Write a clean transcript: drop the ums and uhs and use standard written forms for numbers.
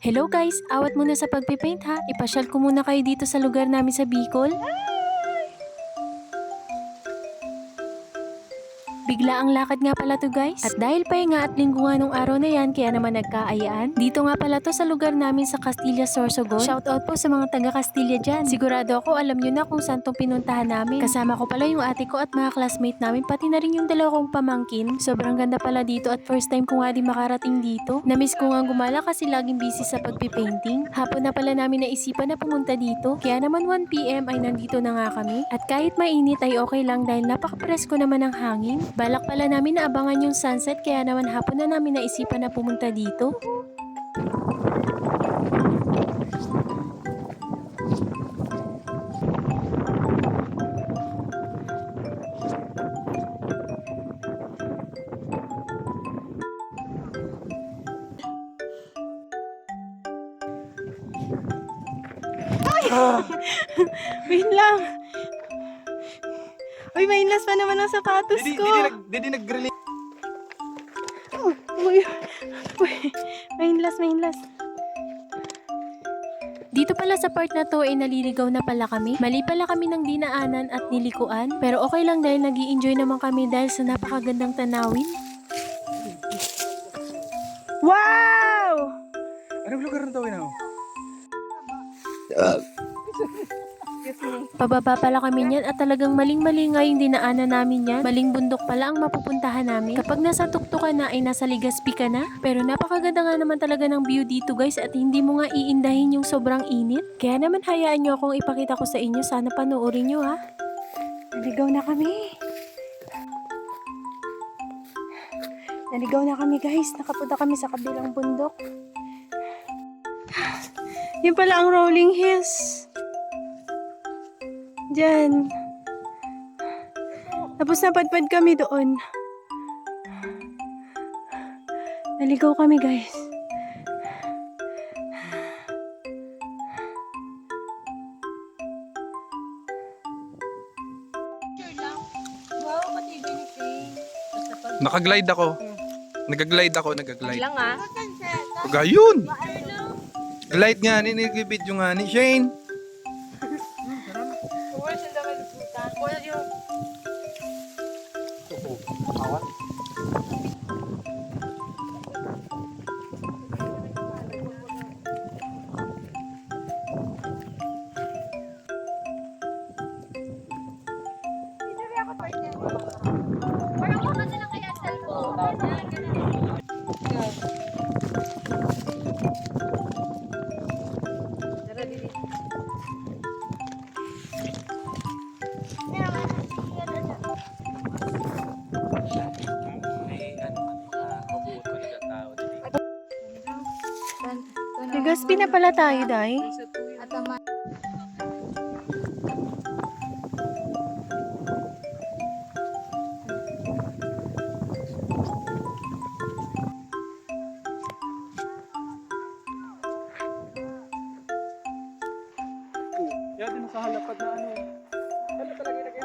Hello guys! Awat muna sa pagpipaint ha. Ipasyal ko muna kayo dito sa lugar namin sa Bicol. Bigla ang lakad nga pala to guys. At dahil pahinga at linggo nga nung araw na yan, kaya naman nagkaayaan. Dito nga pala to sa lugar namin sa Castilla, Sorsogon. Shoutout po sa mga taga Castilla dyan. Sigurado ako alam nyo na kung saan tong pinuntahan namin. Kasama ko pala yung ate ko at mga classmate namin, pati na rin yung dalawa kong pamangkin. Sobrang ganda pala dito at first time ko nga din makarating dito. Namiss ko nga gumala kasi laging busy sa pagpipainting. Hapon na pala namin naisipan na pumunta dito. Kaya naman 1 PM ay nandito na nga kami. At kahit mainit ay okay lang dahil napaka-presko naman ng hangin. Balak pala namin na abangan yung sunset kaya naman hapon na namin naisipan na pumunta dito. Wait lang. Uy, mainlas pa naman ang sapatos ko. Hindi nag-release. Uy, mainlas. Dito pala sa part na to ay naliligaw na pala kami. Mali pala kami ng dinaanan at nilikuan. Pero okay lang dahil nag-i-enjoy naman kami dahil sa napakagandang tanawin. Wow! Anong lugar na tawin ako? Pababa pala kami niyan at talagang maling-mali nga yung dinaanan namin yan. Maling bundok pala ang mapupuntahan namin. Kapag nasa tuktukan na ay nasa Legazpi ka na. Pero napakaganda nga naman talaga ng view dito guys at hindi mo nga iindahin yung sobrang init. Kaya naman hayaan nyo akong ipakita ko sa inyo. Sana panoorin nyo ha. Naligaw na kami. Naligaw na kami guys. Nakapunta kami sa kabilang bundok. Yun pala ang rolling hills. Diyan. Tapos napadpad kami doon. Naligaw kami guys. Nakaglide ako. Nag-glide. Lang ah. Gayun! Glide nga, ninigibidyo nga ni Shane. Legazpi na pala tayo, Day. Yan din sa halapad na ano. Ano talaga